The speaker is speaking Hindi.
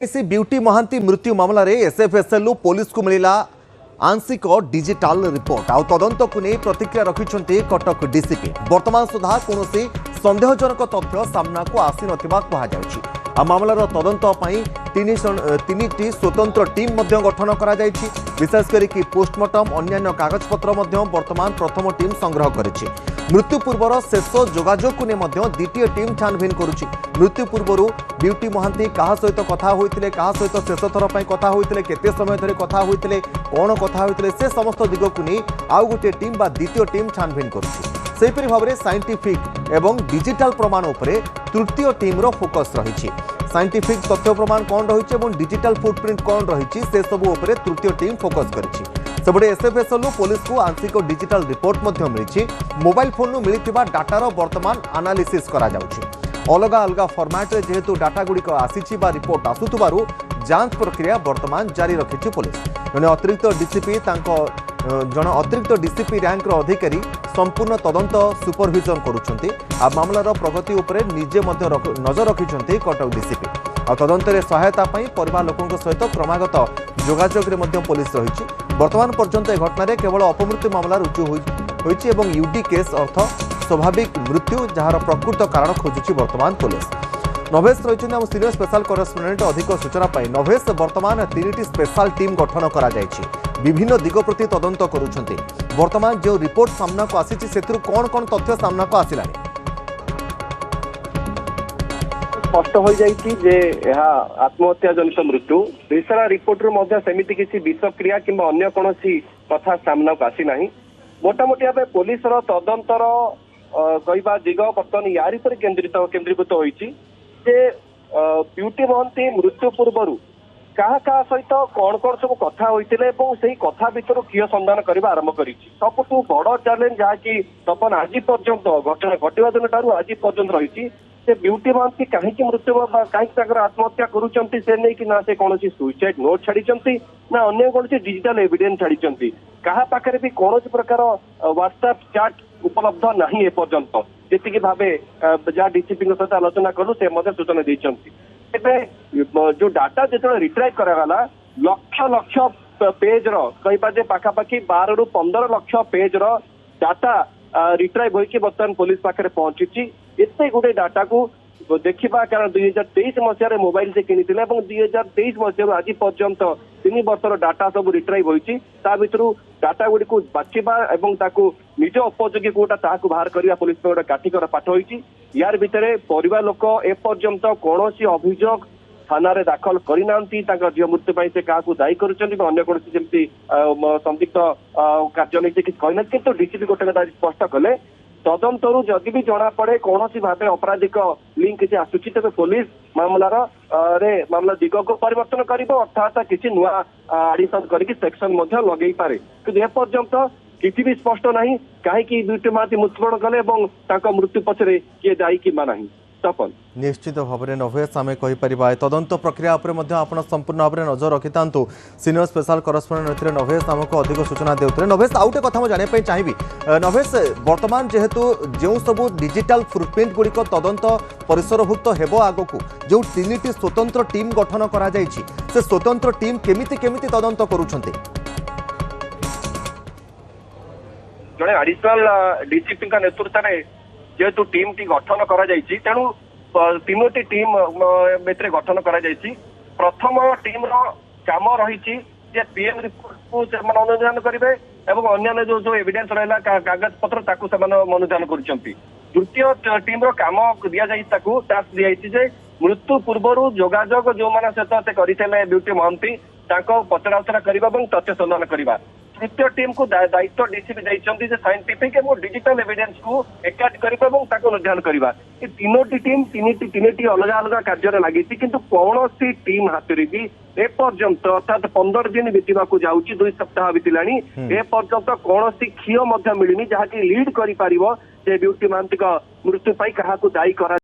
से ब्यूटी महांती मृत्यु मामला रे एसएफएसएल पुलिस को मिला आंशिक डिजिटल रिपोर्ट आउ तदंत को नहीं प्रतिक्रिया रखिंट कटक डीसीपी वर्तमान सुधा कौन सन्देहजनक तथ्य सामना को आसी नथिबा कहुछि। मामलार तदंत तीन स्वतंत्र टीम गठन करा जायछि। विशेषकर कि पोस्टमार्टम अन्य कागजपत्र वर्तमान प्रथम टीम संग्रह करिछि। मृत्यु पूर्वर शेष जोगाजोग को नहीं द्वितीय टीम छानभिन करुछि। मृत्यु पूर्व ब्यूटी महांती क्या सहित कथा होइतिले, क्या सहित शेष थर पर कथा होइतिले, केते समय धरि कथा होइतिले, कौन कथा होइतिले, से समस्त दिग को नहीं आउ गोटे टीम बा द्वितीय टीम छानभिन करुछि। सेहिपरि भाबरे साइंटिफिक एवं डिजिटल प्रमाण उपरे तृतीय टीम रो फोकस रहिछि। साइंटिफिक तथ्य प्रमाण कौन रही और डिजिटल फुटप्रिंट कौन रही से सबू उपरे तृतीय टीम फोकस करिछि। सेबडे एसएफएसएल पुलिस को आंशिक डिजिटल रिपोर्ट मिली। मोबाइल फोन मिलता डाटार वर्तमान एनालिसिस करा जाउछि। अलग अलग फॉर्मेट रे जेहेतु डाटा गुड़िक आसी रिपोर्ट आसुथबारु जांच प्रक्रिया वर्तमान जारी रखिछि पुलिस। जने अतिरिक्त डीसीपी जन अतिरिक्त डीसीपी रैंक अधिकारी संपूर्ण तदंत सुपरविजन करुछंती। आ मामलार प्रगति उपरे निजे नजर रखिछंती कटक डीसीपी। आ तदंत रे सहायता पाई परिवार लोकंक सहित क्रमागत जोगाजोग रे मध्य पुलिस रहिछि। वर्तमान पर्यंत ए घटना केवल अपमृत्यु मामला रुजु होइछि एवं यूडी केस अर्थ स्वाभाविक मृत्यु जार प्रकृत कारण खोजुछि वर्तमान पुलिस। नभेश रही आम सीनियर स्पेशल करेस्पोंडेंट अधिक सूचना पाई। नभेश वर्तमान 3टी स्पेशल टीम गठन करा जायछि। विभिन्न दिग प्रति तदंत करुछंती। वर्तमान जो रिपोर्ट सामना को आसी सेतु कौन कौन तथ्य सामना को आसिलानी स्पष्ट हो जाइछि जे यह आत्महत्या जनित मृत्यु विसरा रिपोर्ट रु मध्य सेमिति किसी विषक्रिया किंबा अन्य कोनोसी कथा सामना को आसी नाही। मोटामोटी भाव पुलिस तदंतर कहवा दिग बर्तमान यार पर केन्द्रीभूत होइछि जे ब्यूटी महांती मृत्यु पूर्व क्या सहित कौन कौन सब कथा होते से कथा भर किए संधान करने आरंभ कर सबुठ बड़ चैलेंज जहाँकि तपन आज पर्यंत घटना घटवा दिन ठार आज पर्यंत रही से ब्यूटी महांती कहीं मृत्यु कहीं आत्महत्या करुँच से कौन सुइसाइड नोट छाड़ी ना अन्य कौन डिजिटल एविडेंस छाड़ी क्या पाखे भी कौन प्रकार व्हाट्सएप चैट उपलब्ध नहीं एपर्यंत जी भाव जहाँ डीसीपी सहित आलोचना कलु से सूचना देते जो डाटा जो रिट्राइव करागला लक्ष लक्ष पेज रहा पाखापाखि 12 ରୁ 15 लक्ष पेज डाटा रिट्राइव होइके बर्तमान पुलिस पाखे पहुंची। एते गोटे डाटा को देखा कारण 2023 मसीह मोबाइल से किनी 2023 मसीह आज पर्यंत 3 वर्षर डाटा सब रिट्राइव होइछि। ता भितरु डाटा गुडी को बाछिबा एवं ताकू निज उपयोगी कोटा ताकू बाहर करिया पुलिस पे गोटे काठिकर पाठ होइछि। यार भितरे परिवार लोक ए पर्यंत कोनोसी अभियोग थाना रे दाखल करिनांती झील मृत्यु पाई से क्या दायी करुछन्ती अन्य कौन जमी संदिग्ध कार्य नहीं किसी कहना किंतु डीसीपी गोटे कथा स्पष्ट कले तदंतरु जदि भी जना पड़े कौन भाव अपराधिक लिंक किसी आसुची तेज पुलिस मामलार मामला दिग को परिवर्तन कर अर्थात किसी नुआ आडिशन करके सेक्शन लगे पारे कि एपर्यंत किसी भी स्पष्ट नहीं कहीं ब्यूटी महांती मृत्युवरण कले मृत्यु पछरे किए दायी कि नहीं। तपन निश्चित भाव में नभेश आम कहीपर तदंत प्रक्रिया आप संपूर्ण भाव में नजर रखि था। सीनियर स्पेशल करेस्पोंडेंट नभेश आमको अधिक सूचना देते। नभेश आउ गोटे कथा जानापी चाहिए नभेश वर्तमान जेहेतु जो सब डिजिटल फुटप्रिंट गुड़िक तदंत परिसरभुक्त हेब आगक जो 3टी स्वतंत्र टीम गठन करा जायछि से स्वतंत्र टीम केमिति तदंत करुछन्ते जड़े एडिशनल डीसीपी का नेतृत्व में जेहेतु टीम टी गठन करा जायछि तेणु 3टी टीम में गठन करा जायछि। प्रथम टीम रो काम रही जे पीएम रिपोर्ट को अनुधान करेंगे एवं अन्य जो एविडेंस रहा कागज पत्र ताकू से अनुधान करुछन्ति। द्वितीय टीम रो काम दिया जाई ताकू टास्क दिया जे मृत्यु पूर्व जोगाजोग जो माने सहित करथिले ब्यूटी महांती ताको पचराउचरा करबा एवं तथ्य संधान करबा। तृतीय टीम को दायित्व डीसीपी देइछन्ति जे साइंटिफिक एवं डिजिटल एविडेंस को एकाट करबा एवं ताको अनुधान करबा। ए 3टी टीम 3टी अलग अलग कार्य लगी किंतु कौन सी टीम हाथ रे भी ए पर्यंत अर्थात 15 दिन बीतवा को जाउची 2 सप्ताह बीतलानी ए पर्यंत कौन सी खियो मिलनी जहाँकि लीड करि पारिबो जे ब्यूटी महांती मृत्यु पाई क्या दायी करा